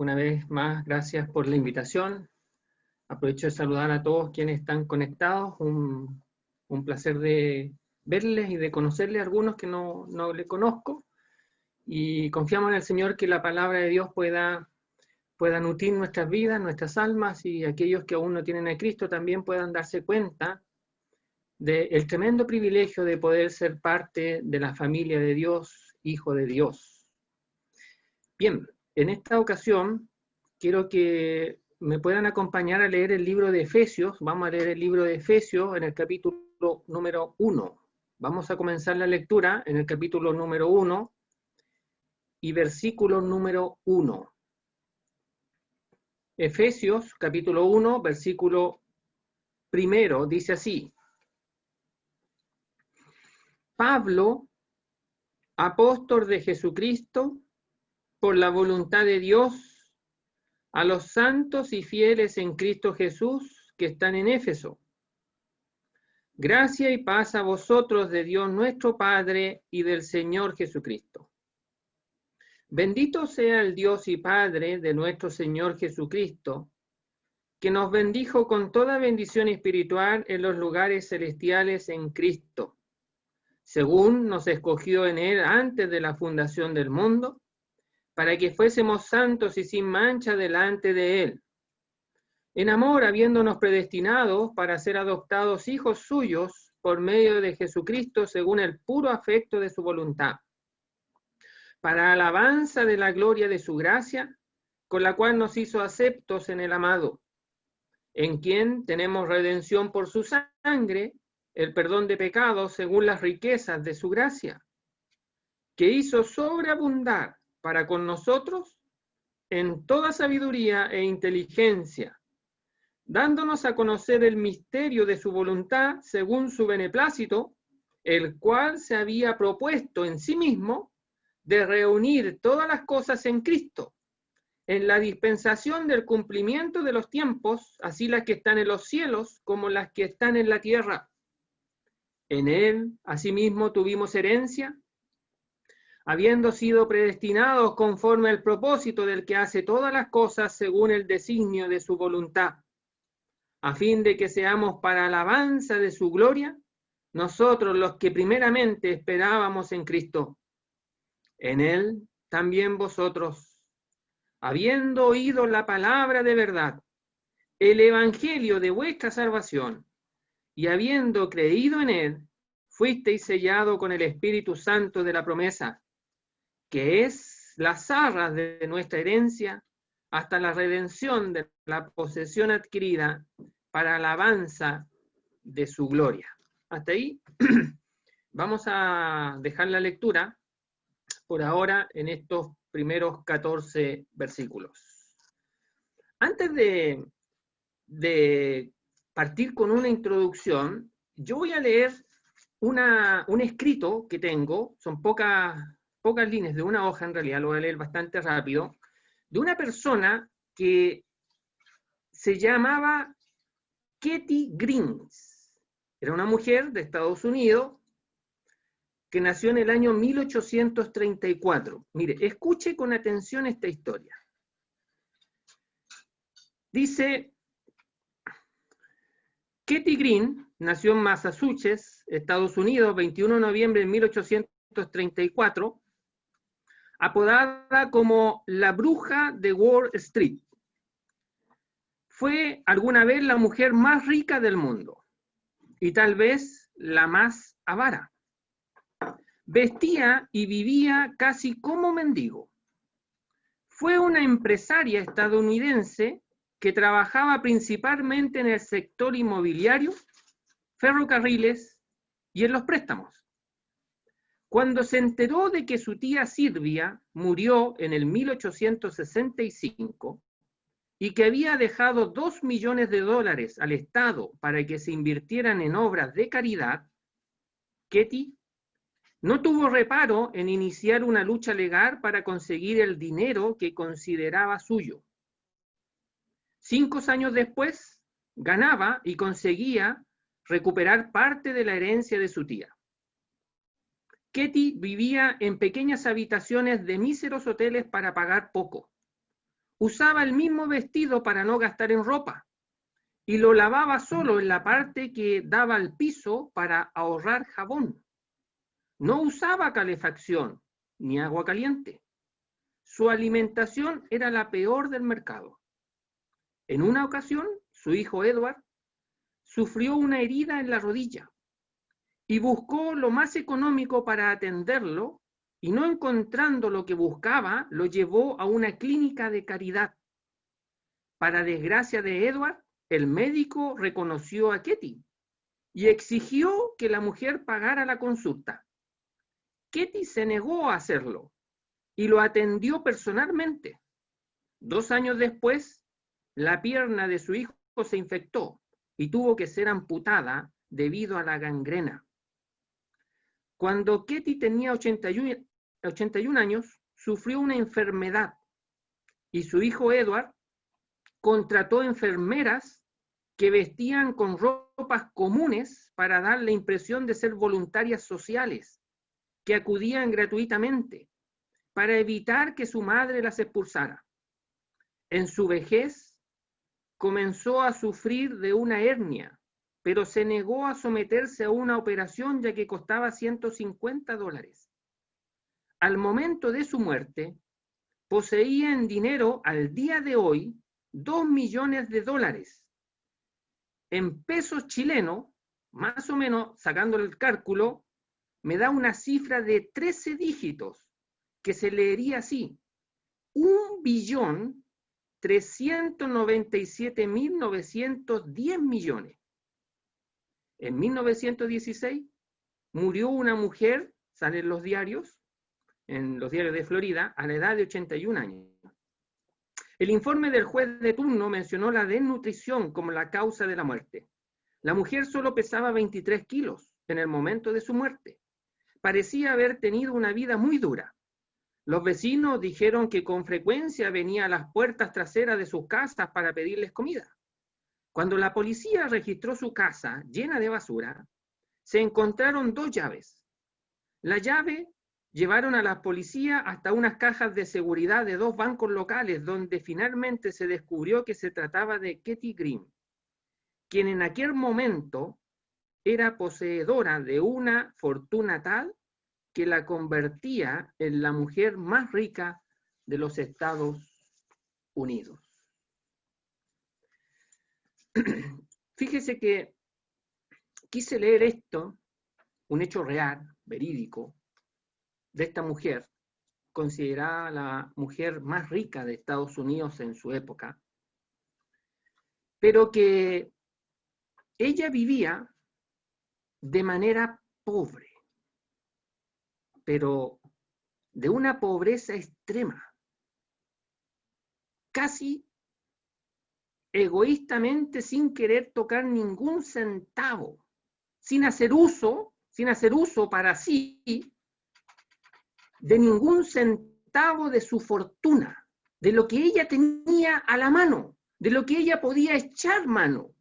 una vez más, gracias por la invitación. Aprovecho de saludar a todos quienes están conectados. Un placer de verles y de conocerles a algunos que no les conozco. Y confiamos en el Señor que la palabra de Dios pueda nutrir nuestras vidas, nuestras almas, y aquellos que aún no tienen a Cristo también puedan darse cuenta del tremendo privilegio de poder ser parte de la familia de Dios, hijo de Dios. Bien, en esta ocasión quiero que me puedan acompañar a leer el libro de Efesios. Vamos a leer el libro de Efesios en el capítulo número 1. Vamos a comenzar la lectura en el capítulo número 1 y versículo número 1. Efesios, capítulo 1, versículo primero, dice así: Pablo, apóstol de Jesucristo, por la voluntad de Dios, a los santos y fieles en Cristo Jesús que están en Éfeso. Gracia y paz a vosotros de Dios nuestro Padre y del Señor Jesucristo. Bendito sea el Dios y Padre de nuestro Señor Jesucristo, que nos bendijo con toda bendición espiritual en los lugares celestiales en Cristo, según nos escogió en Él antes de la fundación del mundo, para que fuésemos santos y sin mancha delante de Él. En amor, habiéndonos predestinados para ser adoptados hijos suyos por medio de Jesucristo, según el puro afecto de su voluntad, para alabanza de la gloria de su gracia, con la cual nos hizo aceptos en el amado, en quien tenemos redención por su sangre, el perdón de pecados según las riquezas de su gracia, que hizo sobreabundar para con nosotros en toda sabiduría e inteligencia, dándonos a conocer el misterio de su voluntad según su beneplácito, el cual se había propuesto en sí mismo de reunir todas las cosas en Cristo, en la dispensación del cumplimiento de los tiempos, así las que están en los cielos como las que están en la tierra. En él, asimismo, tuvimos herencia, habiendo sido predestinados conforme al propósito del que hace todas las cosas según el designio de su voluntad, a fin de que seamos para alabanza de su gloria, nosotros los que primeramente esperábamos en Cristo. En él también vosotros, habiendo oído la palabra de verdad, el evangelio de vuestra salvación, y habiendo creído en él, fuisteis sellado con el Espíritu Santo de la promesa, que es las arras de nuestra herencia, hasta la redención de la posesión adquirida para alabanza de su gloria. Hasta ahí vamos a dejar la lectura por ahora en estos primeros 14 versículos. Antes de partir con una introducción, yo voy a leer un escrito que tengo, son pocas líneas de una hoja en realidad, lo voy a leer bastante rápido, de una persona que se llamaba Katie Griggs. Era una mujer de Estados Unidos que nació en el año 1834. Mire, escuche con atención esta historia. Dice: Katie Griggs nació en Massachusetts, Estados Unidos, 21 de noviembre de 1834, apodada como la bruja de Wall Street. Fue alguna vez la mujer más rica del mundo y tal vez la más avara. Vestía y vivía casi como mendigo. Fue una empresaria estadounidense que trabajaba principalmente en el sector inmobiliario, ferrocarriles y en los préstamos. Cuando se enteró de que su tía Silvia murió en el 1865 y que había dejado $2 millones al Estado para que se invirtieran en obras de caridad, Katie no tuvo reparo en iniciar una lucha legal para conseguir el dinero que consideraba suyo. 5 años después, ganaba y conseguía recuperar parte de la herencia de su tía. Katie vivía en pequeñas habitaciones de míseros hoteles para pagar poco, usaba el mismo vestido para no gastar en ropa y lo lavaba solo en la parte que daba al piso para ahorrar jabón. No usaba calefacción ni agua caliente. Su alimentación era la peor del mercado. En una ocasión, su hijo Edward sufrió una herida en la rodilla y buscó lo más económico para atenderlo, y no encontrando lo que buscaba, lo llevó a una clínica de caridad. Para desgracia de Edward, el médico reconoció a Katie y exigió que la mujer pagara la consulta. Katie se negó a hacerlo y lo atendió personalmente. 2 años después, la pierna de su hijo se infectó y tuvo que ser amputada debido a la gangrena. Cuando Katie tenía 81 años, sufrió una enfermedad y su hijo Edward contrató enfermeras que vestían con ropas comunes para dar la impresión de ser voluntarias sociales, que acudían gratuitamente para evitar que su madre las expulsara. En su vejez, comenzó a sufrir de una hernia, pero se negó a someterse a una operación ya que costaba $150. Al momento de su muerte, poseía en dinero al día de hoy $2 millones. En pesos chilenos, más o menos, sacando el cálculo, me da una cifra de 13 dígitos, que se leería así: 1.397.910 millones. En 1916 murió una mujer, sale en los diarios de Florida, a la edad de 81 años. El informe del juez de turno mencionó la desnutrición como la causa de la muerte. La mujer solo pesaba 23 kilos en el momento de su muerte. Parecía haber tenido una vida muy dura. Los vecinos dijeron que con frecuencia venía a las puertas traseras de sus casas para pedirles comida. Cuando la policía registró su casa llena de basura, se encontraron 2 llaves. La llave llevaron a la policía hasta unas cajas de seguridad de 2 bancos locales, donde finalmente se descubrió que se trataba de Katie Green, quien en aquel momento era poseedora de una fortuna tal que la convertía en la mujer más rica de los Estados Unidos. Fíjese que quise leer esto, un hecho real, verídico, de esta mujer, considerada la mujer más rica de Estados Unidos en su época, pero que ella vivía de manera pobre, pero de una pobreza extrema, casi egoístamente, sin querer tocar ningún centavo, sin hacer uso para sí de ningún centavo de su fortuna, de lo que ella tenía a la mano, de lo que ella podía echar mano,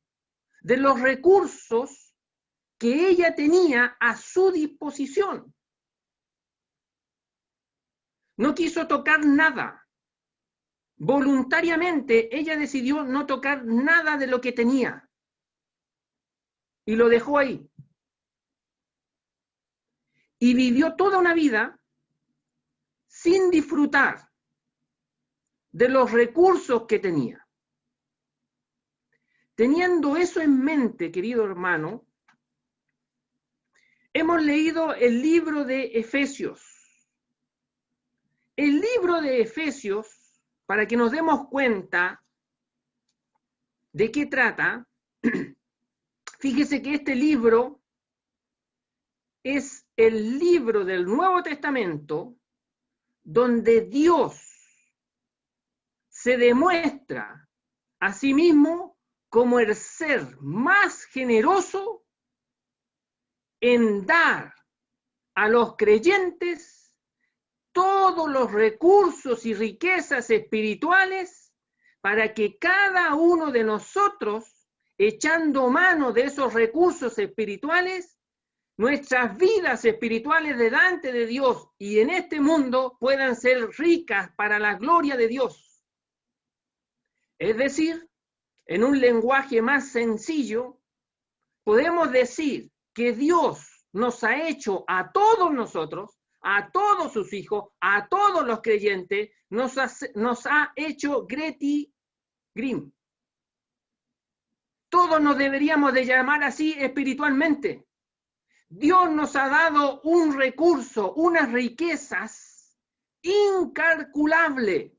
de los recursos que ella tenía a su disposición. No quiso tocar nada. Voluntariamente ella decidió no tocar nada de lo que tenía y lo dejó ahí. Y vivió toda una vida sin disfrutar de los recursos que tenía. Teniendo eso en mente, querido hermano, hemos leído el libro de Efesios. El libro de Efesios, para que nos demos cuenta de qué trata, fíjese que este libro es el libro del Nuevo Testamento donde Dios se demuestra a sí mismo como el ser más generoso en dar a los creyentes todos los recursos y riquezas espirituales para que cada uno de nosotros, echando mano de esos recursos espirituales, nuestras vidas espirituales delante de Dios y en este mundo puedan ser ricas para la gloria de Dios. Es decir, en un lenguaje más sencillo, podemos decir que Dios nos ha hecho a todos nosotros, a todos sus hijos, a todos los creyentes, nos ha hecho Greti Grimm. Todos nos deberíamos de llamar así espiritualmente. Dios nos ha dado un recurso, unas riquezas incalculables,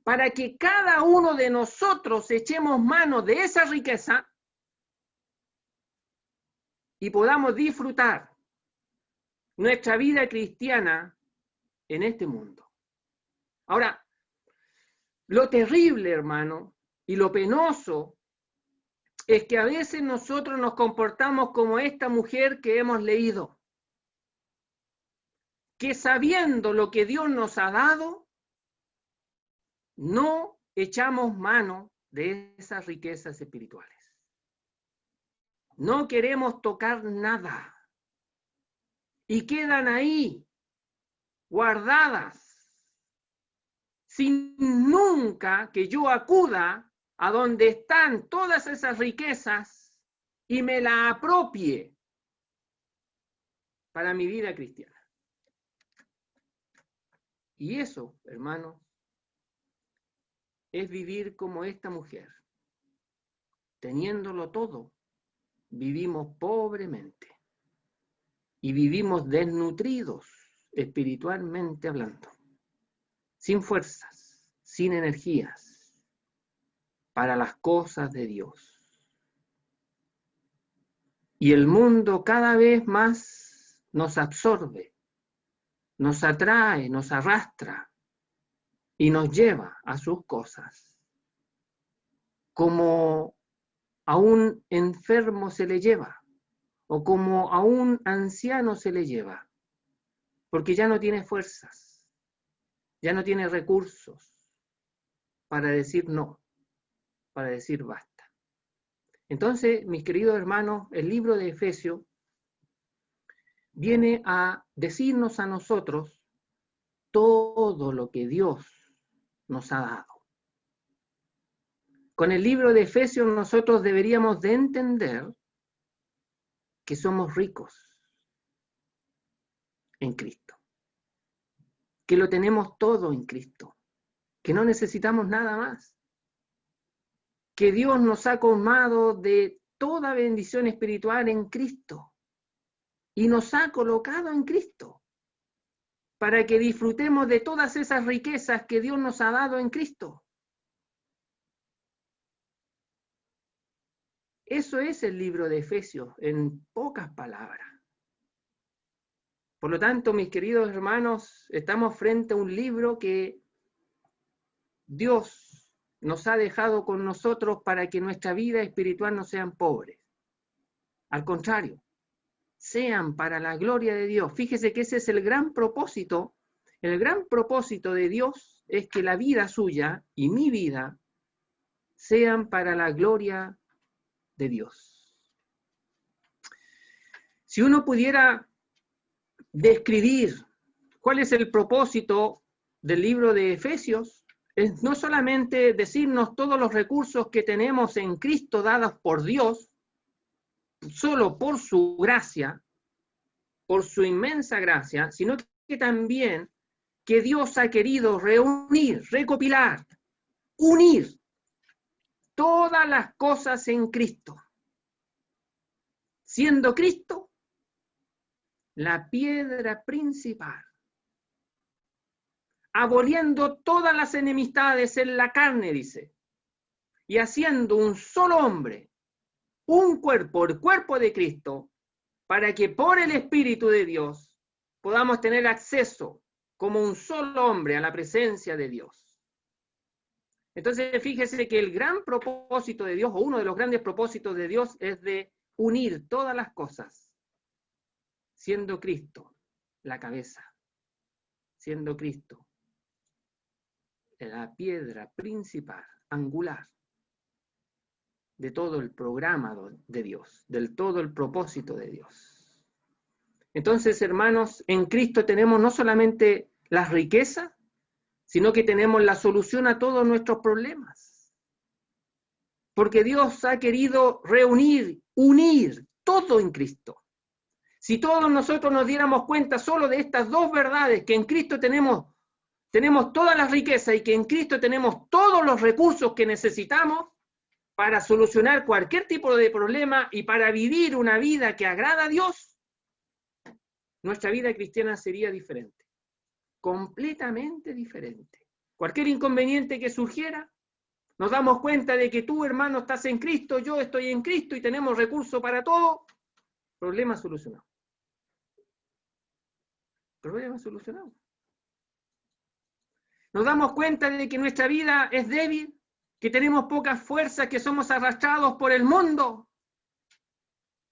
para que cada uno de nosotros echemos mano de esa riqueza y podamos disfrutar nuestra vida cristiana en este mundo. Ahora, lo terrible, hermano, y lo penoso, es que a veces nosotros nos comportamos como esta mujer que hemos leído, que sabiendo lo que Dios nos ha dado, no echamos mano de esas riquezas espirituales. No queremos tocar nada y quedan ahí guardadas sin nunca que yo acuda a donde están todas esas riquezas y me la apropie para mi vida cristiana. Y eso, hermano, es vivir como esta mujer. Teniéndolo todo, vivimos pobremente y vivimos desnutridos espiritualmente hablando, sin fuerzas, sin energías para las cosas de Dios. Y el mundo cada vez más nos absorbe, nos atrae, nos arrastra y nos lleva a sus cosas. Como a un enfermo se le lleva, o como a un anciano se le lleva, porque ya no tiene fuerzas, ya no tiene recursos para decir no, para decir basta. Entonces, mis queridos hermanos, el libro de Efesios viene a decirnos a nosotros todo lo que Dios nos ha dado. Con el libro de Efesios nosotros deberíamos de entender que somos ricos en Cristo, que lo tenemos todo en Cristo, que no necesitamos nada más, que Dios nos ha colmado de toda bendición espiritual en Cristo y nos ha colocado en Cristo para que disfrutemos de todas esas riquezas que Dios nos ha dado en Cristo. Eso es el libro de Efesios, en pocas palabras. Por lo tanto, mis queridos hermanos, estamos frente a un libro que Dios nos ha dejado con nosotros para que nuestra vida espiritual no sean pobres. Al contrario, sean para la gloria de Dios. Fíjese que ese es el gran propósito. El gran propósito de Dios es que la vida suya y mi vida sean para la gloria de Dios. Si uno pudiera describir cuál es el propósito del libro de Efesios, es no solamente decirnos todos los recursos que tenemos en Cristo dados por Dios, solo por su gracia, por su inmensa gracia, sino que también que Dios ha querido reunir, recopilar, unir todas las cosas en Cristo, siendo Cristo la piedra principal, aboliendo todas las enemistades en la carne, dice, y haciendo un solo hombre, un cuerpo, el cuerpo de Cristo, para que por el Espíritu de Dios podamos tener acceso como un solo hombre a la presencia de Dios. Entonces, fíjese que el gran propósito de Dios, o uno de los grandes propósitos de Dios, es de unir todas las cosas, siendo Cristo la cabeza, siendo Cristo la piedra principal, angular, de todo el programa de Dios, del todo el propósito de Dios. Entonces, hermanos, en Cristo tenemos no solamente las riquezas, sino que tenemos la solución a todos nuestros problemas. Porque Dios ha querido reunir, unir todo en Cristo. Si todos nosotros nos diéramos cuenta solo de estas dos verdades, que en Cristo tenemos todas las riquezas y que en Cristo tenemos todos los recursos que necesitamos para solucionar cualquier tipo de problema y para vivir una vida que agrada a Dios, nuestra vida cristiana sería diferente, completamente diferente. Cualquier inconveniente que surgiera, nos damos cuenta de que tú, hermano, estás en Cristo, yo estoy en Cristo y tenemos recursos para todo, problema solucionado. Problema solucionado. Nos damos cuenta de que nuestra vida es débil, que tenemos pocas fuerzas, que somos arrastrados por el mundo.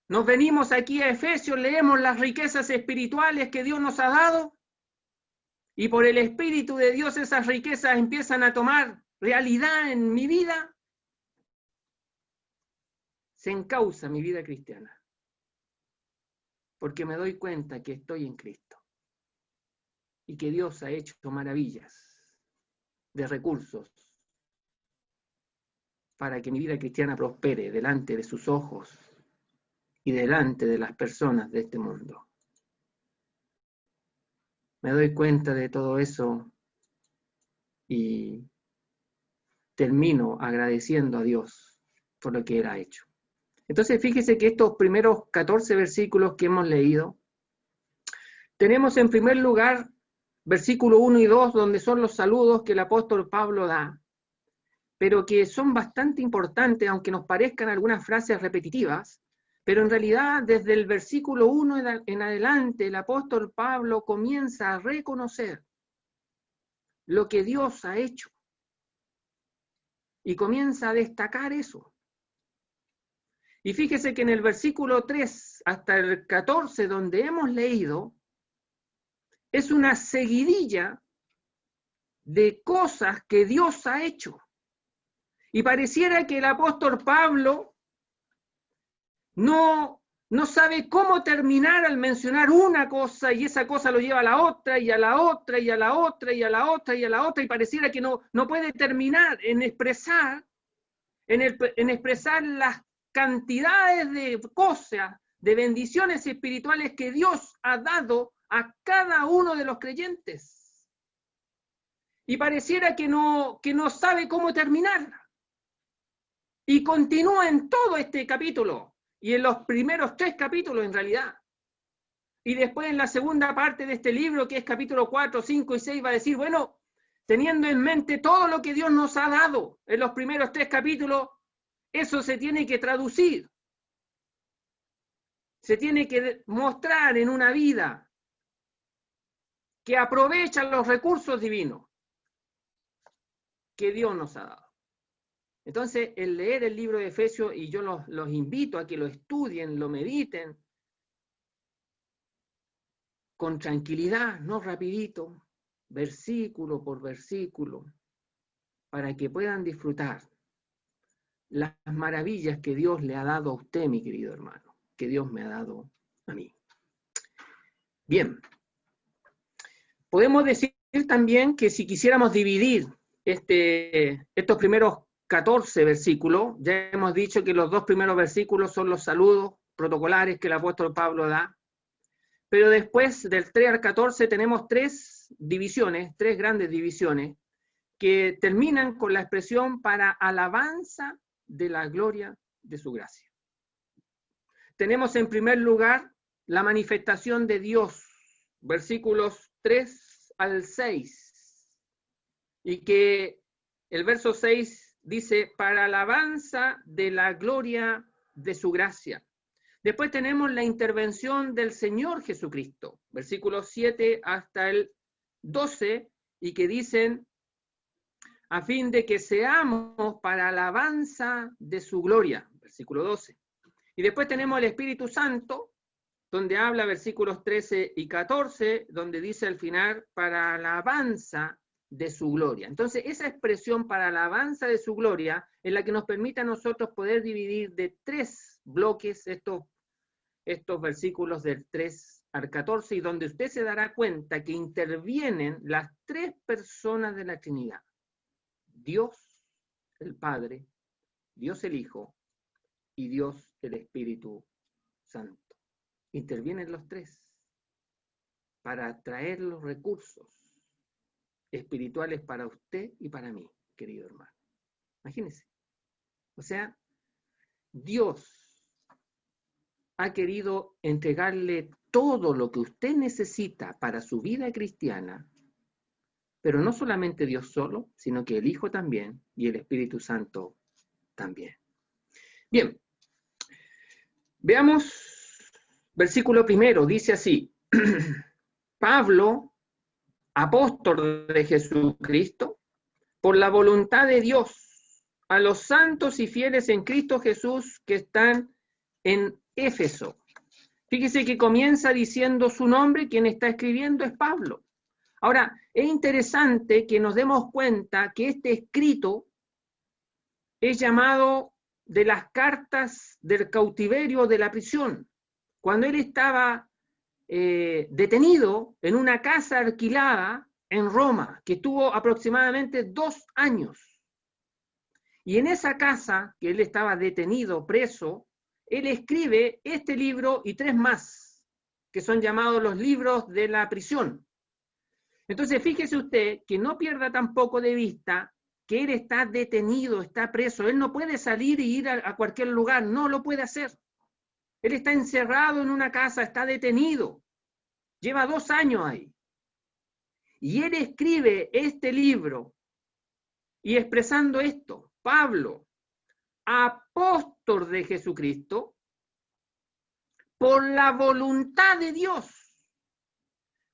Nos venimos aquí a Efesios, leemos las riquezas espirituales que Dios nos ha dado y por el Espíritu de Dios esas riquezas empiezan a tomar realidad en mi vida. Se encausa mi vida cristiana porque me doy cuenta que estoy en Cristo y que Dios ha hecho maravillas de recursos para que mi vida cristiana prospere delante de sus ojos y delante de las personas de este mundo. Me doy cuenta de todo eso y termino agradeciendo a Dios por lo que Él ha hecho. Entonces, fíjese que estos primeros 14 versículos que hemos leído, tenemos en primer lugar versículo 1 y 2, donde son los saludos que el apóstol Pablo da, pero que son bastante importantes, aunque nos parezcan algunas frases repetitivas, pero en realidad desde el versículo 1 en adelante el apóstol Pablo comienza a reconocer lo que Dios ha hecho y comienza a destacar eso. Y fíjese que en el versículo 3 hasta el 14, donde hemos leído, es una seguidilla de cosas que Dios ha hecho. Y pareciera que el apóstol Pablo no sabe cómo terminar al mencionar una cosa y esa cosa lo lleva a la otra y a la otra y a la otra y a la otra y a la otra y pareciera que no puede terminar en expresar las cantidades de cosas, de bendiciones espirituales que Dios ha dado a cada uno de los creyentes. Y pareciera que no sabe cómo terminar. Y continúa en todo este capítulo, y en los primeros 3 capítulos en realidad. Y después en la segunda parte de este libro, que es capítulo 4, 5 y 6, va a decir, bueno, teniendo en mente todo lo que Dios nos ha dado en los primeros 3 capítulos, eso se tiene que traducir. Se tiene que mostrar en una vida que aprovecha los recursos divinos que Dios nos ha dado. Entonces, el leer el libro de Efesios, y yo los invito a que lo estudien, lo mediten, con tranquilidad, no rapidito, versículo por versículo, para que puedan disfrutar las maravillas que Dios le ha dado a usted, mi querido hermano, que Dios me ha dado a mí. Bien, podemos decir también que si quisiéramos dividir estos primeros 14 versículos, ya hemos dicho que los 2 primeros versículos son los saludos protocolares que el apóstol Pablo da, pero después del 3 al 14 tenemos 3 divisiones, 3 grandes divisiones, que terminan con la expresión para alabanza de la gloria de su gracia. Tenemos en primer lugar la manifestación de Dios, versículos 3 al 6, y que el verso 6 dice, para alabanza de la gloria de su gracia. Después tenemos la intervención del Señor Jesucristo, versículos 7 hasta el 12, y que dicen, a fin de que seamos para alabanza de su gloria, versículo 12. Y después tenemos el Espíritu Santo, donde habla versículos 13 y 14, donde dice al final, para alabanza de su gloria. Entonces, esa expresión para alabanza de su gloria es la que nos permite a nosotros poder dividir de 3 bloques estos versículos del 3 al 14, y donde usted se dará cuenta que intervienen las 3 personas de la Trinidad. Dios, el Padre, Dios el Hijo y Dios el Espíritu Santo. Intervienen los tres para traer los recursos espirituales para usted y para mí, querido hermano. Imagínense. O sea, Dios ha querido entregarle todo lo que usted necesita para su vida cristiana, pero no solamente Dios solo, sino que el Hijo también y el Espíritu Santo también. Bien, veamos versículo 1, dice así: Pablo, apóstol de Jesucristo, por la voluntad de Dios, a los santos y fieles en Cristo Jesús que están en Éfeso. Fíjese que comienza diciendo su nombre, quien está escribiendo es Pablo. Ahora, es interesante que nos demos cuenta que este escrito es llamado de las cartas del cautiverio de la prisión. Cuando él estaba detenido en una casa alquilada en Roma, que estuvo aproximadamente 2 años. Y en esa casa, que él estaba detenido, preso, él escribe este libro y 3 más, que son llamados los libros de la prisión. Entonces, fíjese usted que no pierda tampoco de vista que él está detenido, está preso. Él no puede salir y ir a cualquier lugar, no lo puede hacer. Él está encerrado en una casa, está detenido. Lleva 2 años ahí. Y él escribe este libro y expresando esto: Pablo, apóstol de Jesucristo, por la voluntad de Dios.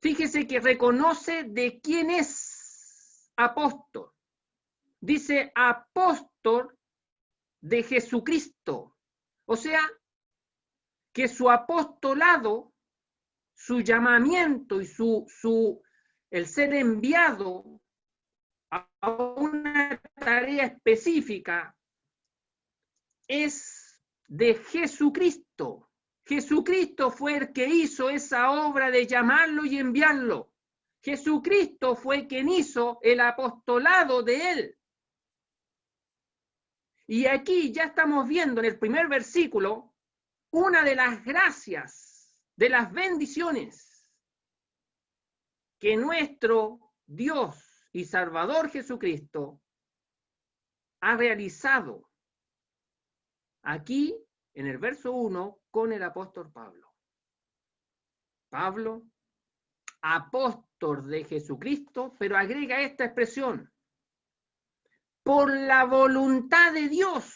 Fíjese que reconoce de quién es apóstol. Dice apóstol de Jesucristo. O sea, que su apostolado, su llamamiento y el ser enviado a una tarea específica es de Jesucristo. Jesucristo fue el que hizo esa obra de llamarlo y enviarlo. Jesucristo fue quien hizo el apostolado de él. Y aquí ya estamos viendo en el primer versículo una de las gracias, de las bendiciones que nuestro Dios y Salvador Jesucristo ha realizado aquí en el verso 1 con el apóstol Pablo. Pablo, apóstol de Jesucristo, pero agrega esta expresión: por la voluntad de Dios,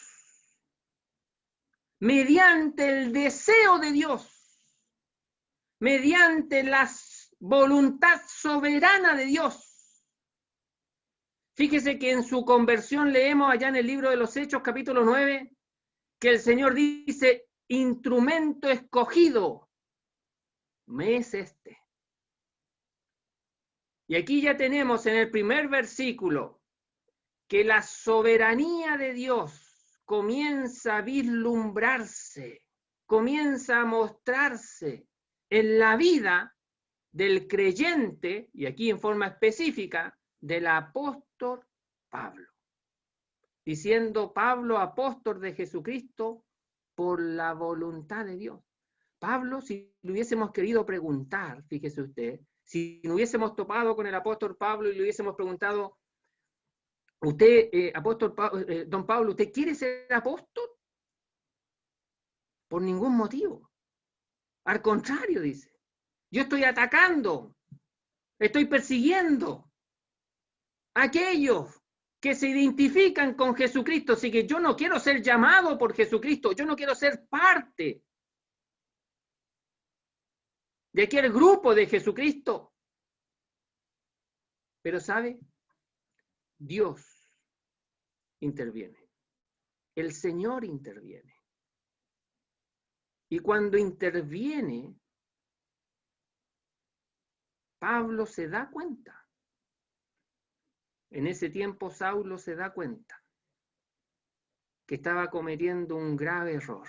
mediante el deseo de Dios, mediante la voluntad soberana de Dios. Fíjese que en su conversión leemos allá en el libro de los Hechos, capítulo 9, que el Señor dice: instrumento escogido me es este. Y aquí ya tenemos en el primer versículo que la soberanía de Dios comienza a vislumbrarse, comienza a mostrarse en la vida del creyente, y aquí en forma específica, del apóstol Pablo. Diciendo Pablo, apóstol de Jesucristo, por la voluntad de Dios. Pablo, si le hubiésemos querido preguntar, fíjese usted, si no hubiésemos topado con el apóstol Pablo y le hubiésemos preguntado: usted, don Pablo, ¿usted quiere ser apóstol? Por ningún motivo. Al contrario, dice, yo estoy atacando, estoy persiguiendo a aquellos que se identifican con Jesucristo. Así que yo no quiero ser llamado por Jesucristo, yo no quiero ser parte de aquel grupo de Jesucristo. Pero ¿sabe? Dios interviene. El Señor interviene. Y cuando interviene, Pablo se da cuenta. En ese tiempo Saulo se da cuenta que estaba cometiendo un grave error,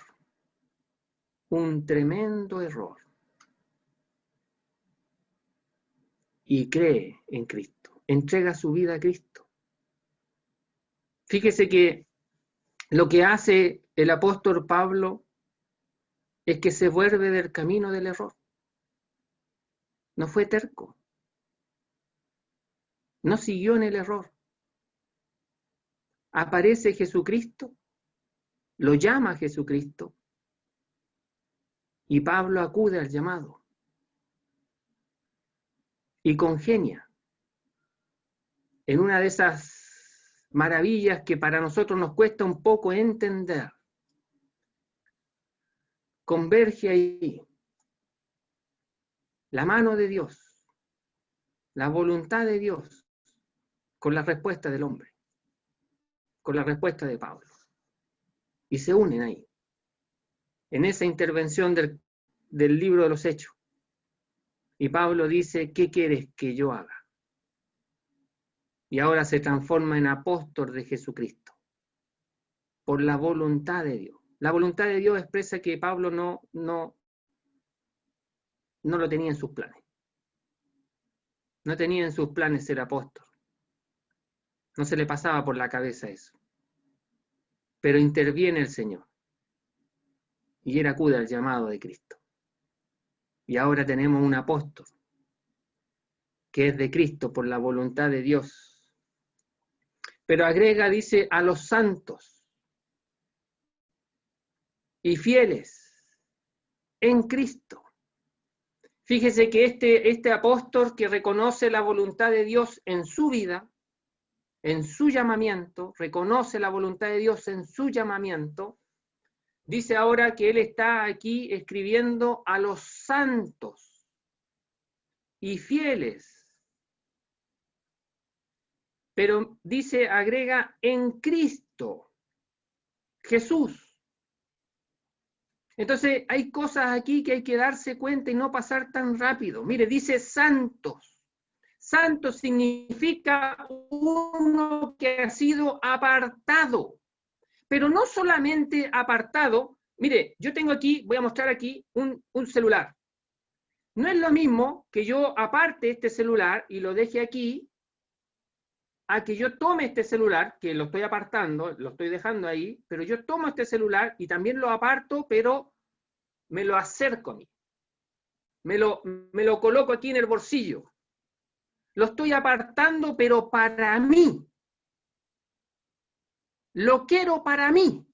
un tremendo error. Y cree en Cristo, entrega su vida a Cristo. Fíjese que Lo que hace el apóstol Pablo es que se vuelve del camino del error. No fue terco. No siguió en el error. Aparece Jesucristo, lo llama Jesucristo, y Pablo acude al llamado y congenia en una de esas maravillas que para nosotros nos cuesta un poco entender. Converge ahí la mano de Dios, la voluntad de Dios, con la respuesta del hombre, con la respuesta de Pablo. Y se unen ahí, en esa intervención del libro de los Hechos. Y Pablo dice, ¿qué quieres que yo haga? Y ahora se transforma en apóstol de Jesucristo, por la voluntad de Dios. La voluntad de Dios expresa que Pablo no lo tenía en sus planes. No tenía en sus planes ser apóstol. No se le pasaba por la cabeza eso. Pero interviene el Señor. Y él acude al llamado de Cristo. Y ahora tenemos un apóstol que es de Cristo por la voluntad de Dios. Pero agrega, dice, a los santos y fieles en Cristo. Fíjese que este apóstol que reconoce la voluntad de Dios en su vida, en su llamamiento, reconoce la voluntad de Dios en su llamamiento, dice ahora que él está aquí escribiendo a los santos y fieles. Pero dice, agrega, en Cristo Jesús. Entonces hay cosas aquí que hay que darse cuenta y no pasar tan rápido. Mire, dice santos. Santo significa uno que ha sido apartado. Pero no solamente apartado. Mire, yo tengo aquí, voy a mostrar aquí un celular. No es lo mismo que yo aparte este celular y lo deje aquí, a que yo tome este celular, que lo estoy apartando, lo estoy dejando ahí, pero yo tomo este celular y también lo aparto, pero me lo acerco a mí. Me lo coloco aquí en el bolsillo. Lo estoy apartando, pero para mí. Lo quiero para mí.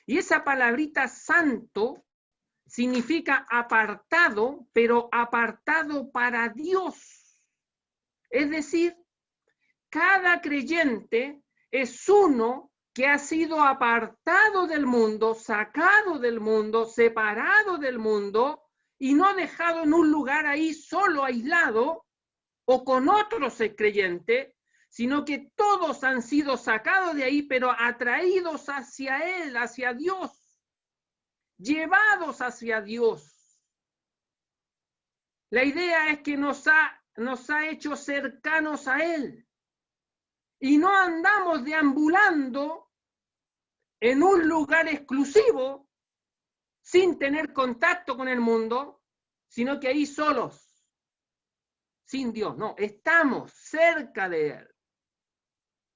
Y esa palabrita santo significa apartado, pero apartado para Dios. Es decir, cada creyente es uno que ha sido apartado del mundo, sacado del mundo, separado del mundo y no dejado en un lugar ahí solo, aislado o con otros creyentes, sino que todos han sido sacados de ahí, pero atraídos hacia Él, hacia Dios, llevados hacia Dios. La idea es que nos ha hecho cercanos a Él. Y no andamos deambulando en un lugar exclusivo, sin tener contacto con el mundo, sino que ahí solos, sin Dios. No, estamos cerca de Él.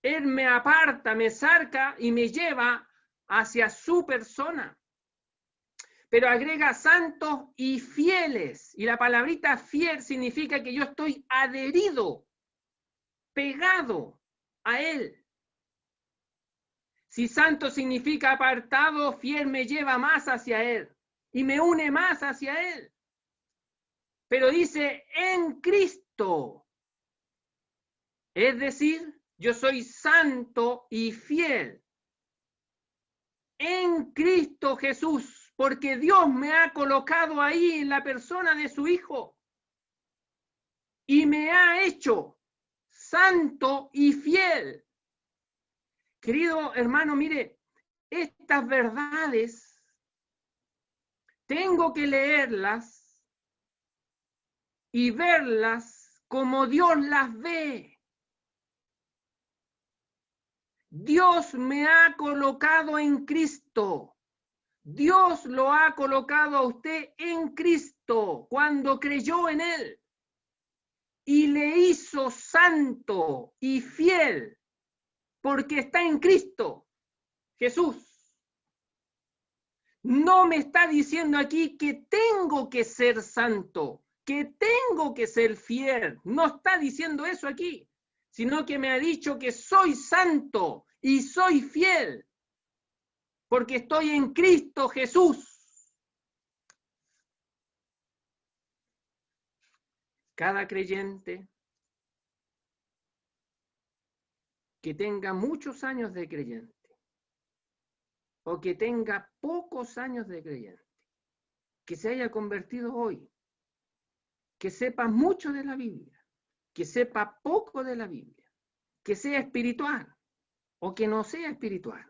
Él me aparta, me saca y me lleva hacia su persona. Pero agrega santos y fieles. Y la palabrita fiel significa que yo estoy adherido, pegado a Él. Si santo significa apartado, fiel me lleva más hacia Él y me une más hacia Él. Pero dice, en Cristo. Es decir, yo soy santo y fiel en Cristo Jesús, porque Dios me ha colocado ahí en la persona de su Hijo y me ha hecho santo y fiel. Querido hermano, mire, estas verdades tengo que leerlas y verlas como Dios las ve. Dios me ha colocado en Cristo. Dios lo ha colocado a usted en Cristo cuando creyó en Él y le hizo santo y fiel porque está en Cristo. Jesús. No me está diciendo aquí que tengo que ser santo, que tengo que ser fiel. No está diciendo eso aquí, sino que me ha dicho que soy santo y soy fiel, porque estoy en Cristo Jesús. Cada creyente que tenga muchos años de creyente o que tenga pocos años de creyente, que se haya convertido hoy, que sepa mucho de la Biblia, que sepa poco de la Biblia, que sea espiritual o que no sea espiritual,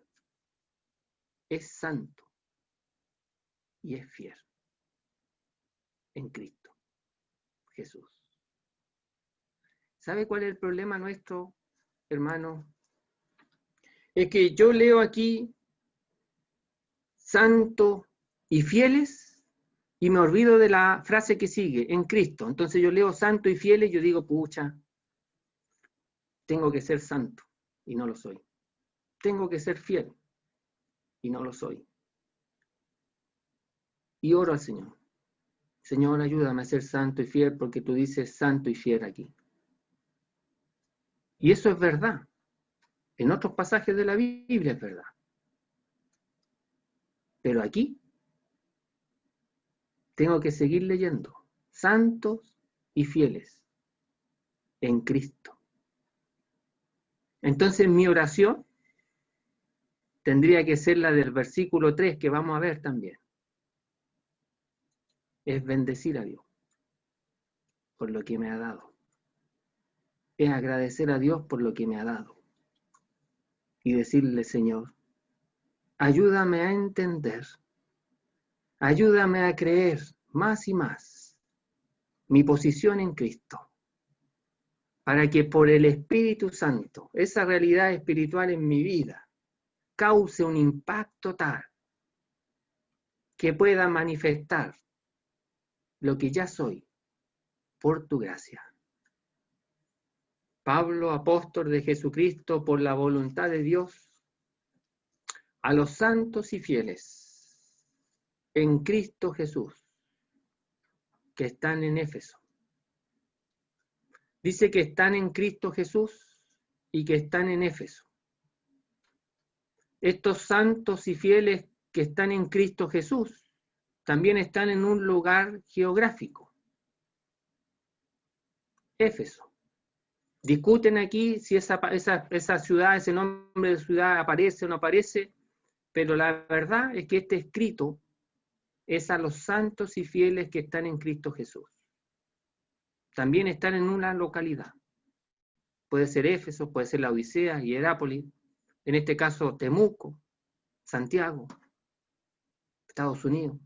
es santo y es fiel en Cristo Jesús. ¿Sabe cuál es el problema nuestro, hermano? Es que yo leo aquí santo y fieles y me olvido de la frase que sigue, en Cristo. Entonces yo leo santo y fieles y yo digo, pucha, tengo que ser santo y no lo soy. Tengo que ser fiel y no lo soy. Y oro al Señor. Señor, ayúdame a ser santo y fiel porque tú dices santo y fiel aquí. Y eso es verdad. En otros pasajes de la Biblia es verdad. Pero aquí tengo que seguir leyendo. Santos y fieles en Cristo. Entonces mi oración tendría que ser la del versículo 3 que vamos a ver también. Es bendecir a Dios por lo que me ha dado. Es agradecer a Dios por lo que me ha dado. Y decirle, Señor, ayúdame a entender, ayúdame a creer más y más mi posición en Cristo, para que por el Espíritu Santo, esa realidad espiritual en mi vida, cause un impacto tal que pueda manifestar lo que ya soy por tu gracia. Pablo, apóstol de Jesucristo, por la voluntad de Dios, a los santos y fieles en Cristo Jesús, que están en Éfeso. Dice que están en Cristo Jesús y que están en Éfeso. Estos santos y fieles que están en Cristo Jesús también están en un lugar geográfico. Éfeso. Discuten aquí si esa ciudad, ese nombre de ciudad aparece o no aparece, pero la verdad es que este escrito es a los santos y fieles que están en Cristo Jesús. También están en una localidad. Puede ser Éfeso, puede ser la Odisea, Hierápolis, en este caso Temuco, Santiago, Estados Unidos.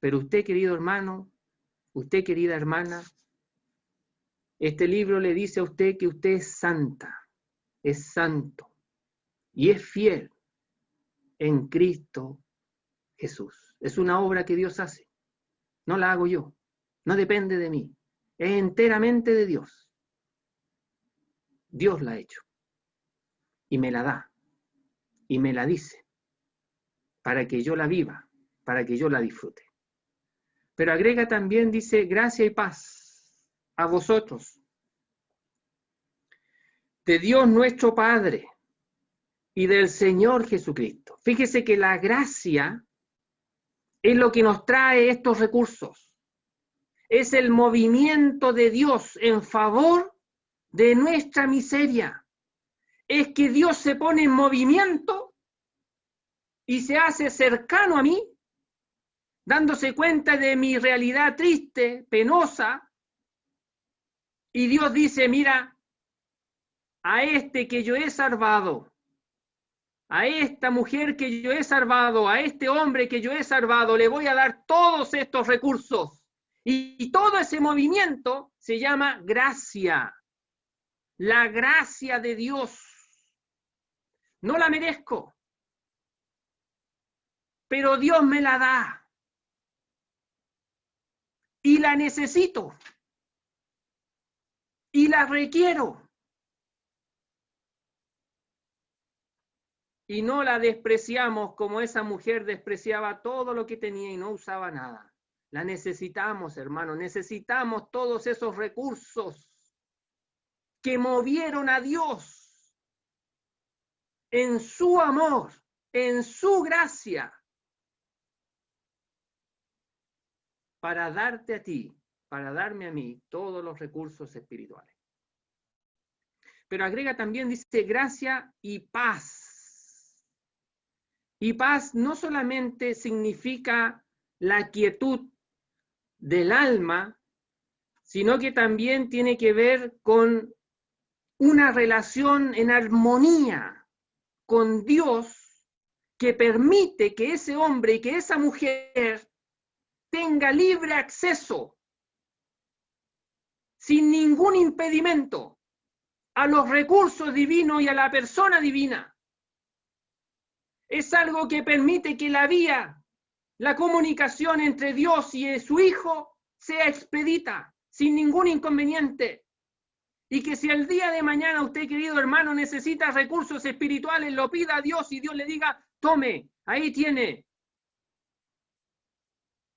Pero usted, querido hermano, usted, querida hermana, este libro le dice a usted que usted es santa, es santo y es fiel en Cristo Jesús. Es una obra que Dios hace. No la hago yo. No depende de mí. Es enteramente de Dios. Dios la ha hecho. Y me la da. Y me la dice. Para que yo la viva. Para que yo la disfrute. Pero agrega también, dice, gracia y paz a vosotros. De Dios nuestro Padre y del Señor Jesucristo. Fíjese que la gracia es lo que nos trae estos recursos. Es el movimiento de Dios en favor de nuestra miseria. Es que Dios se pone en movimiento y se hace cercano a mí, dándose cuenta de mi realidad triste, penosa, y Dios dice, mira, a este que yo he salvado, a esta mujer que yo he salvado, a este hombre que yo he salvado, le voy a dar todos estos recursos. Y todo ese movimiento se llama gracia. La gracia de Dios. No la merezco, pero Dios me la da. Y la necesito. Y la requiero. y no la despreciamos como esa mujer despreciaba todo lo que tenía y no usaba nada. La necesitamos, hermano, necesitamos todos esos recursos que movieron a Dios en su amor, en su gracia, para darte a ti, para darme a mí todos los recursos espirituales. Pero agrega también, dice, gracia y paz. Y paz no solamente significa la quietud del alma, sino que también tiene que ver con una relación en armonía con Dios que permite que ese hombre y que esa mujer tenga libre acceso, sin ningún impedimento, a los recursos divinos y a la persona divina. Es algo que permite que la vía, la comunicación entre Dios y su Hijo sea expedita, sin ningún inconveniente. Y que si el día de mañana usted, querido hermano, necesita recursos espirituales, lo pida a Dios y Dios le diga, tome, ahí tiene.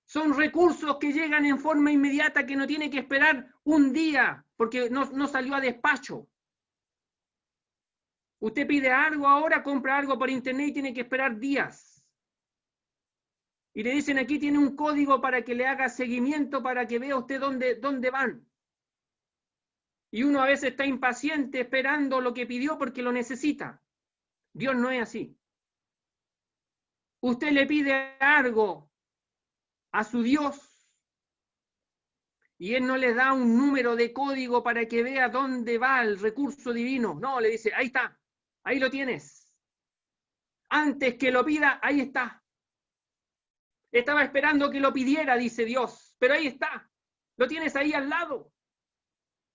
Son recursos que llegan en forma inmediata, que no tiene que esperar un día, porque no salió a despacho. Usted pide algo ahora, compra algo por internet y tiene que esperar días. Y le dicen, aquí tiene un código para que le haga seguimiento, para que vea usted dónde van. Y uno a veces está impaciente esperando lo que pidió porque lo necesita. Dios no es así. Usted le pide algo a su Dios y Él no le da un número de código para que vea dónde va el recurso divino. No, le dice, ahí está, ahí lo tienes. Antes que lo pida, ahí está. Estaba esperando que lo pidiera, dice Dios, pero ahí está. Lo tienes ahí al lado.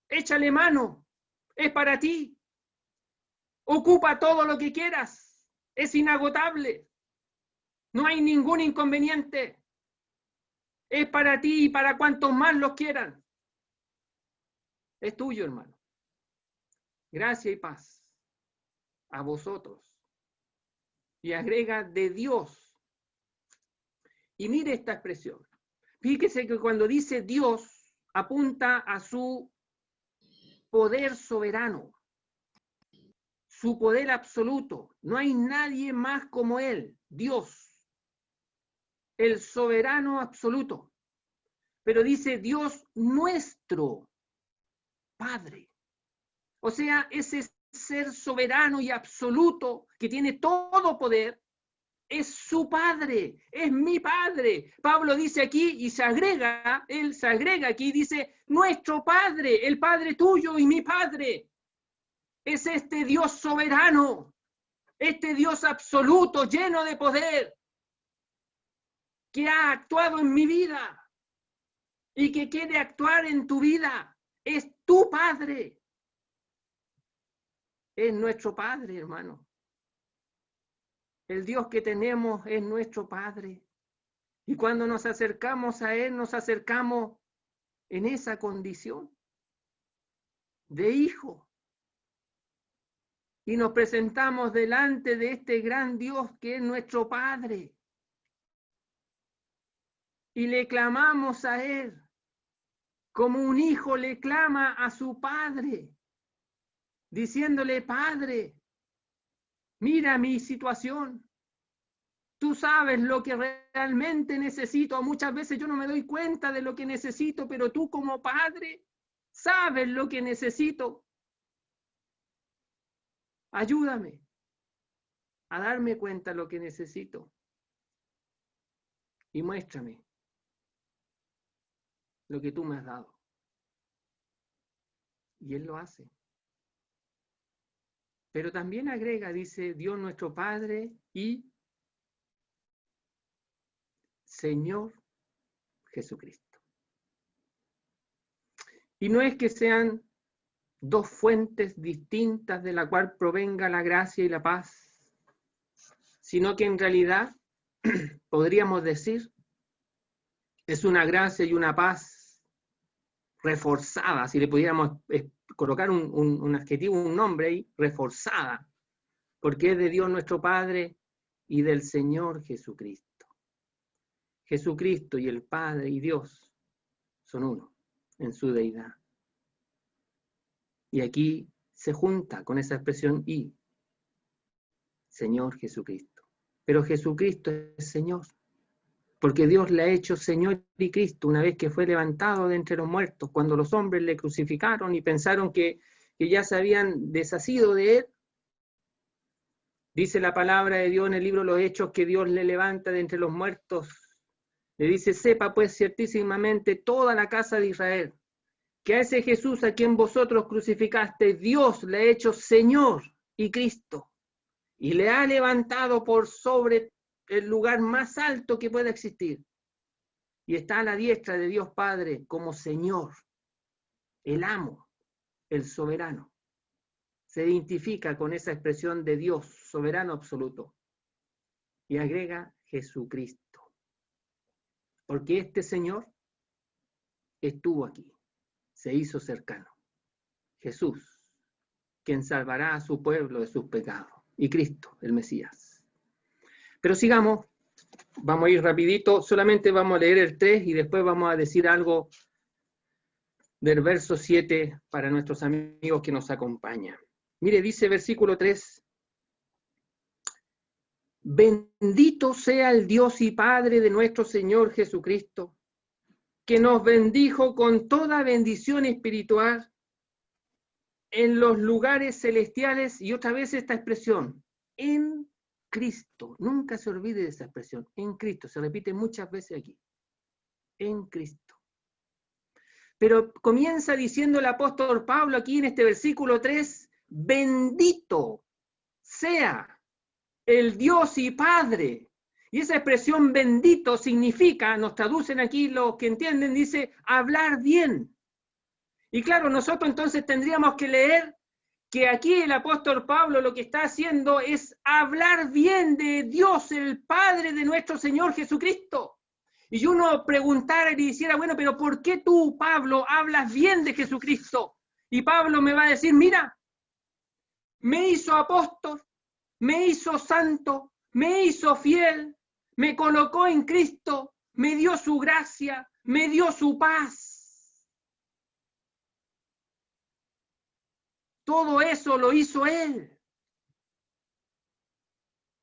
Échale mano. Es para ti. Ocupa todo lo que quieras. Es inagotable. No hay ningún inconveniente. Es para ti y para cuantos más los quieran. Es tuyo, hermano. Gracia y paz a vosotros. Y agrega de Dios. Y mire esta expresión. Fíjese que cuando dice Dios, apunta a su poder soberano, su poder absoluto. No hay nadie más como Él, Dios, el soberano absoluto. Pero dice Dios nuestro Padre. O sea, ese ser soberano y absoluto que tiene todo poder, es su Padre, es mi Padre. Pablo dice aquí y él se agrega aquí, dice, nuestro Padre, el Padre tuyo y mi Padre. Es este Dios soberano, este Dios absoluto, lleno de poder, que ha actuado en mi vida y que quiere actuar en tu vida. Es tu Padre. Es nuestro Padre, hermano. El Dios que tenemos es nuestro Padre. Y cuando nos acercamos a Él, nos acercamos en esa condición de hijo. Y nos presentamos delante de este gran Dios que es nuestro Padre. Y le clamamos a Él, como un hijo le clama a su Padre, diciéndole, Padre, mira mi situación. Tú sabes lo que realmente necesito. Muchas veces yo no me doy cuenta de lo que necesito, pero tú como Padre sabes lo que necesito. Ayúdame a darme cuenta de lo que necesito. Y muéstrame lo que tú me has dado. Y Él lo hace. Pero también agrega, dice, Dios nuestro Padre y Señor Jesucristo. Y no es que sean dos fuentes distintas de la cual provenga la gracia y la paz, sino que en realidad podríamos decir es una gracia y una paz reforzada, si le pudiéramos colocar un adjetivo, un nombre ahí, reforzada, porque es de Dios nuestro Padre y del Señor Jesucristo. Jesucristo y el Padre y Dios son uno en su deidad. Y aquí se junta con esa expresión y, Señor Jesucristo. Pero Jesucristo es Señor, porque Dios le ha hecho Señor y Cristo una vez que fue levantado de entre los muertos, cuando los hombres le crucificaron y pensaron que ya se habían desasido de él. Dice la palabra de Dios en el libro de los Hechos que Dios le levanta de entre los muertos. Le dice, sepa pues ciertísimamente toda la casa de Israel, que a ese Jesús a quien vosotros crucificaste, Dios le ha hecho Señor y Cristo, y le ha levantado por sobre el lugar más alto que pueda existir. Y está a la diestra de Dios Padre como Señor, el amo, el soberano. Se identifica con esa expresión de Dios, soberano absoluto. Y agrega Jesucristo. Porque este Señor estuvo aquí, se hizo cercano. Jesús, quien salvará a su pueblo de sus pecados. Y Cristo, el Mesías. Pero sigamos, vamos a ir rapidito, solamente vamos a leer el 3 y después vamos a decir algo del verso 7 para nuestros amigos que nos acompañan. Mire, dice versículo 3, bendito sea el Dios y Padre de nuestro Señor Jesucristo, que nos bendijo con toda bendición espiritual en los lugares celestiales, y otra vez esta expresión, en Cristo. Nunca se olvide de esa expresión, en Cristo, se repite muchas veces aquí, en Cristo. Pero comienza diciendo el apóstol Pablo aquí en este versículo 3, bendito sea el Dios y Padre. Y esa expresión bendito significa, nos traducen aquí los que entienden, dice hablar bien. Y claro, nosotros entonces tendríamos que leer que aquí el apóstol Pablo lo que está haciendo es hablar bien de Dios, el Padre de nuestro Señor Jesucristo. Y uno preguntara y dijera, bueno, pero ¿por qué tú, Pablo, hablas bien de Jesucristo? Y Pablo me va a decir, mira, me hizo apóstol, me hizo santo, me hizo fiel, me colocó en Cristo, me dio su gracia, me dio su paz. Todo eso lo hizo Él.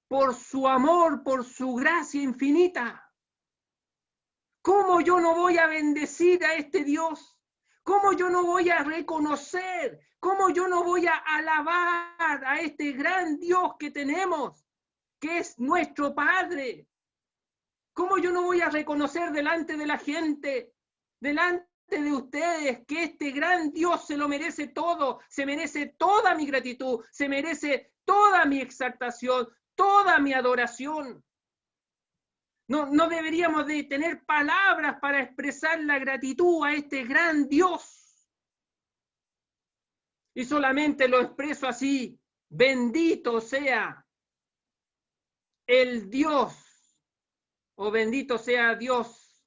Por su amor, por su gracia infinita. ¿Cómo yo no voy a bendecir a este Dios? ¿Cómo yo no voy a reconocer? ¿Cómo yo no voy a alabar a este gran Dios que tenemos, que es nuestro Padre? ¿Cómo yo no voy a reconocer delante de la gente, delante de ustedes, que este gran Dios se lo merece todo, se merece toda mi gratitud, se merece toda mi exaltación, toda mi adoración? No deberíamos de tener palabras para expresar la gratitud a este gran Dios. Y solamente lo expreso así, bendito sea el Dios, o bendito sea Dios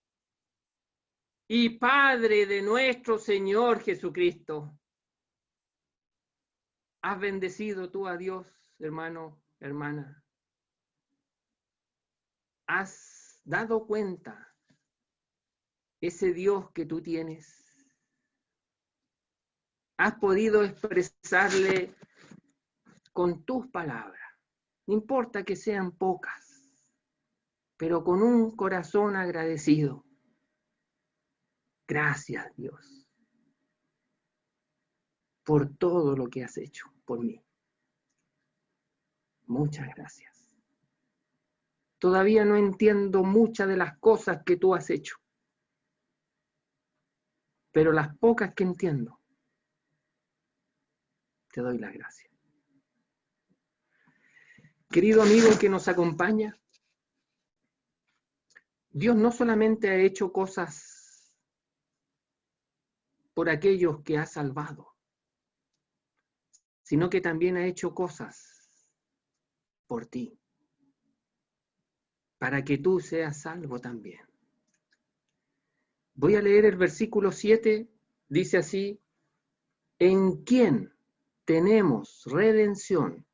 y Padre de nuestro Señor Jesucristo. ¿Has bendecido tú a Dios, hermano, hermana? ¿Has dado cuenta ese Dios que tú tienes? ¿Has podido expresarle con tus palabras? No importa que sean pocas, pero con un corazón agradecido. Gracias, Dios, por todo lo que has hecho por mí. Muchas gracias. Todavía no entiendo muchas de las cosas que tú has hecho, pero las pocas que entiendo, te doy las gracias. Querido amigo que nos acompaña, Dios no solamente ha hecho cosas por aquellos que ha salvado, sino que también ha hecho cosas por ti, para que tú seas salvo también. Voy a leer el versículo 7, dice así, en quien tenemos redención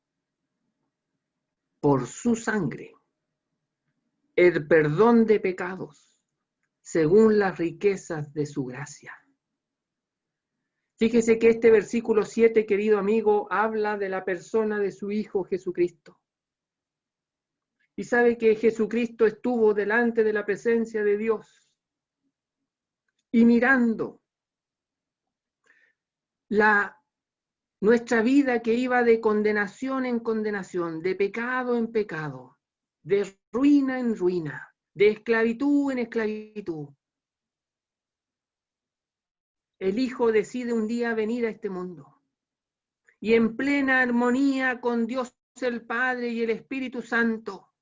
por su sangre el perdón de pecados, según las riquezas de su gracia. Fíjese que este versículo 7, querido amigo, habla de la persona de su Hijo Jesucristo. Y sabe que Jesucristo estuvo delante de la presencia de Dios y mirando nuestra vida que iba de condenación en condenación, de pecado en pecado, de ruina en ruina, de esclavitud en esclavitud. El Hijo decide un día venir a este mundo y en plena armonía con Dios el Padre y el Espíritu Santo,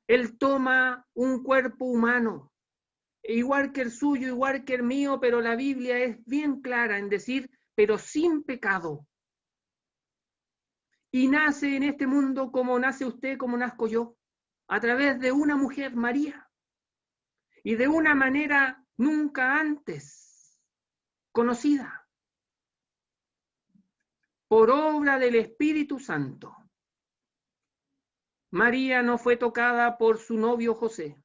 Él toma un cuerpo humano, igual que el suyo, igual que el mío, pero la Biblia es bien clara en decir, pero sin pecado. Y nace en este mundo como nace usted, como nazco yo, a través de una mujer, María, y de una manera nunca antes conocida, por obra del Espíritu Santo. María no fue tocada por su novio José.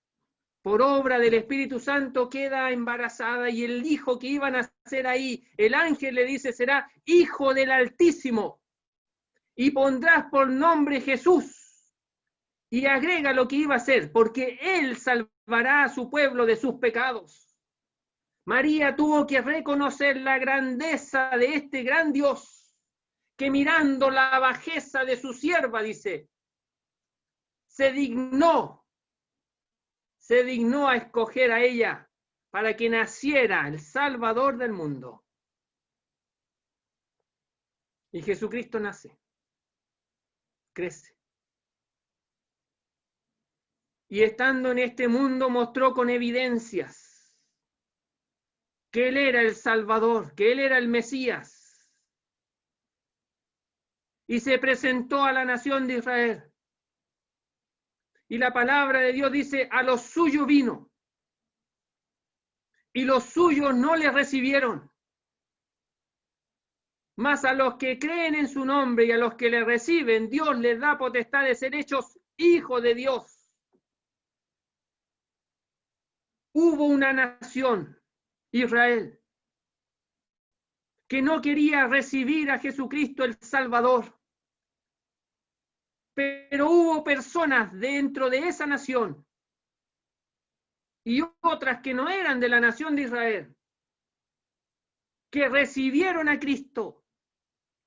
Por obra del Espíritu Santo queda embarazada y el hijo que iban a nacer ahí, el ángel le dice, será hijo del Altísimo y pondrás por nombre Jesús. Y agrega lo que iba a ser, porque él salvará a su pueblo de sus pecados. María tuvo que reconocer la grandeza de este gran Dios, que mirando la bajeza de su sierva, dice, se dignó a escoger a ella para que naciera el Salvador del mundo. Y Jesucristo nace, crece. Y estando en este mundo mostró con evidencias que Él era el Salvador, que Él era el Mesías. Y se presentó a la nación de Israel. Y la palabra de Dios dice, a los suyos vino. Y los suyos no le recibieron. Mas a los que creen en su nombre y a los que le reciben, Dios les da potestad de ser hechos hijos de Dios. Hubo una nación, Israel, que no quería recibir a Jesucristo el Salvador. Pero hubo personas dentro de esa nación y otras que no eran de la nación de Israel, que recibieron a Cristo,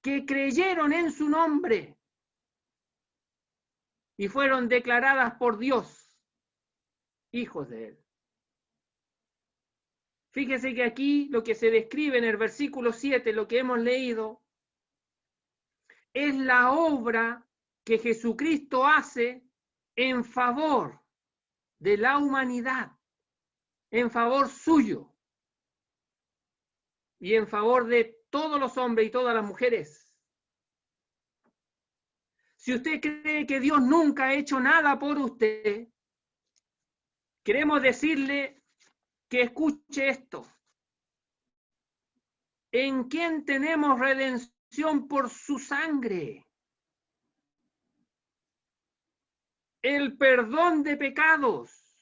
que creyeron en su nombre y fueron declaradas por Dios hijos de Él. Fíjese que aquí lo que se describe en el versículo 7, lo que hemos leído, es la obra que Jesucristo hace en favor de la humanidad, en favor suyo y en favor de todos los hombres y todas las mujeres. Si usted cree que Dios nunca ha hecho nada por usted, queremos decirle que escuche esto. ¿En quién tenemos redención por su sangre? El perdón de pecados,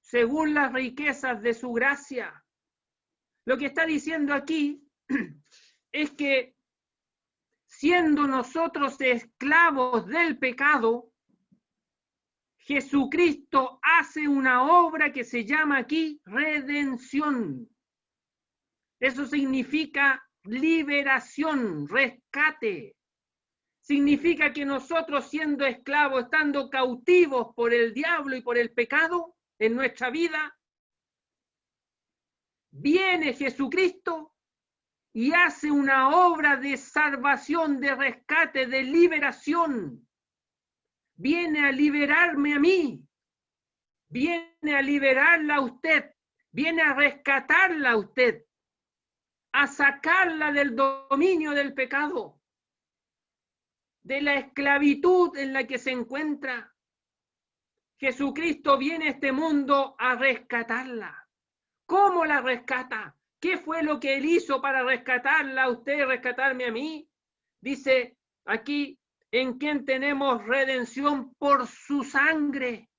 según las riquezas de su gracia. Lo que está diciendo aquí es que siendo nosotros esclavos del pecado, Jesucristo hace una obra que se llama aquí redención. Eso significa liberación, rescate. Significa que nosotros siendo esclavos, estando cautivos por el diablo y por el pecado en nuestra vida, viene Jesucristo y hace una obra de salvación, de rescate, de liberación. Viene a liberarme a mí, viene a liberarla a usted, viene a rescatarla a usted, a sacarla del dominio del pecado, de la esclavitud en la que se encuentra. Jesucristo viene a este mundo a rescatarla. ¿Cómo la rescata? ¿Qué fue lo que Él hizo para rescatarla a usted y rescatarme a mí? Dice aquí, en quien tenemos redención por su sangre.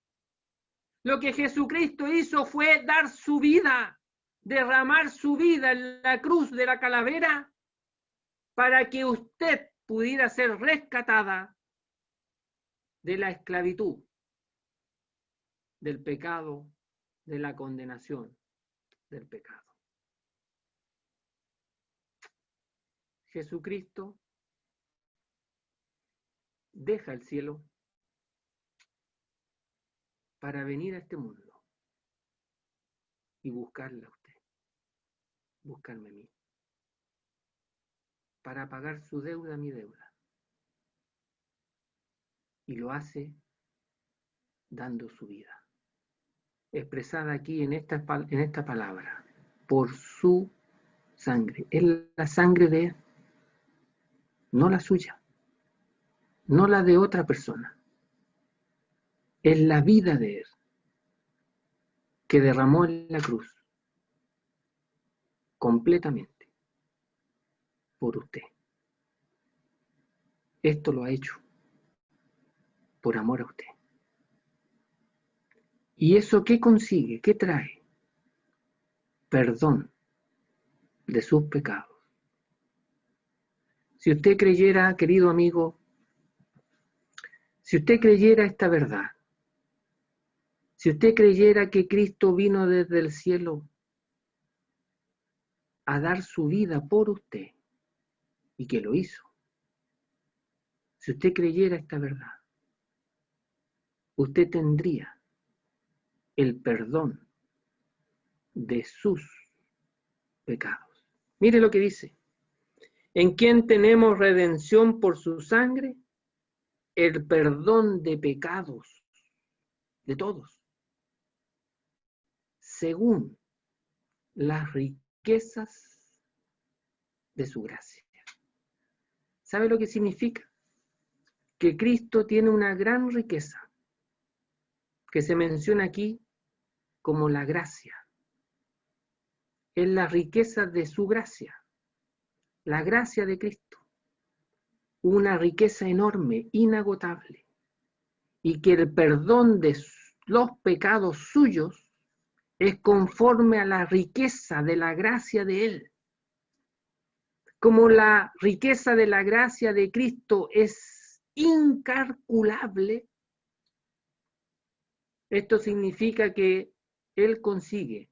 Lo que Jesucristo hizo fue dar su vida, derramar su vida en la cruz de la calavera para que usted pudiera ser rescatada de la esclavitud, del pecado, de la condenación del pecado. Jesucristo deja el cielo para venir a este mundo y buscarle a usted, buscarme a mí, para pagar su deuda, mi deuda. Y lo hace dando su vida, expresada aquí en esta palabra, por su sangre. Es la sangre de Él, no la suya, no la de otra persona. Es la vida de Él que derramó en la cruz completamente por usted. Esto lo ha hecho por amor a usted. ¿Y eso qué consigue? ¿Qué trae? Perdón de sus pecados. Si usted creyera, querido amigo, si usted creyera esta verdad, si usted creyera que Cristo vino desde el cielo a dar su vida por usted y que lo hizo, si usted creyera esta verdad, usted tendría el perdón de sus pecados. Mire lo que dice: en quien tenemos redención por su sangre, el perdón de pecados de todos, según las riquezas de su gracia. ¿Sabe lo que significa? Que Cristo tiene una gran riqueza, que se menciona aquí como la gracia. Es la riqueza de su gracia, la gracia de Cristo. Una riqueza enorme, inagotable, y que el perdón de los pecados suyos es conforme a la riqueza de la gracia de Él. Como la riqueza de la gracia de Cristo es incalculable, esto significa que Él consigue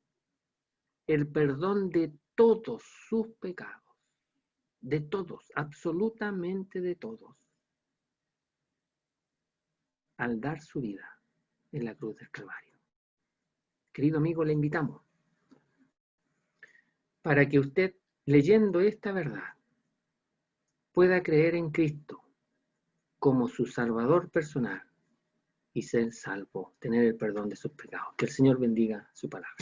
el perdón de todos sus pecados, de todos, absolutamente de todos, al dar su vida en la cruz del Calvario. Querido amigo, le invitamos para que usted, leyendo esta verdad, pueda creer en Cristo como su Salvador personal y ser salvo, tener el perdón de sus pecados. Que el Señor bendiga su palabra.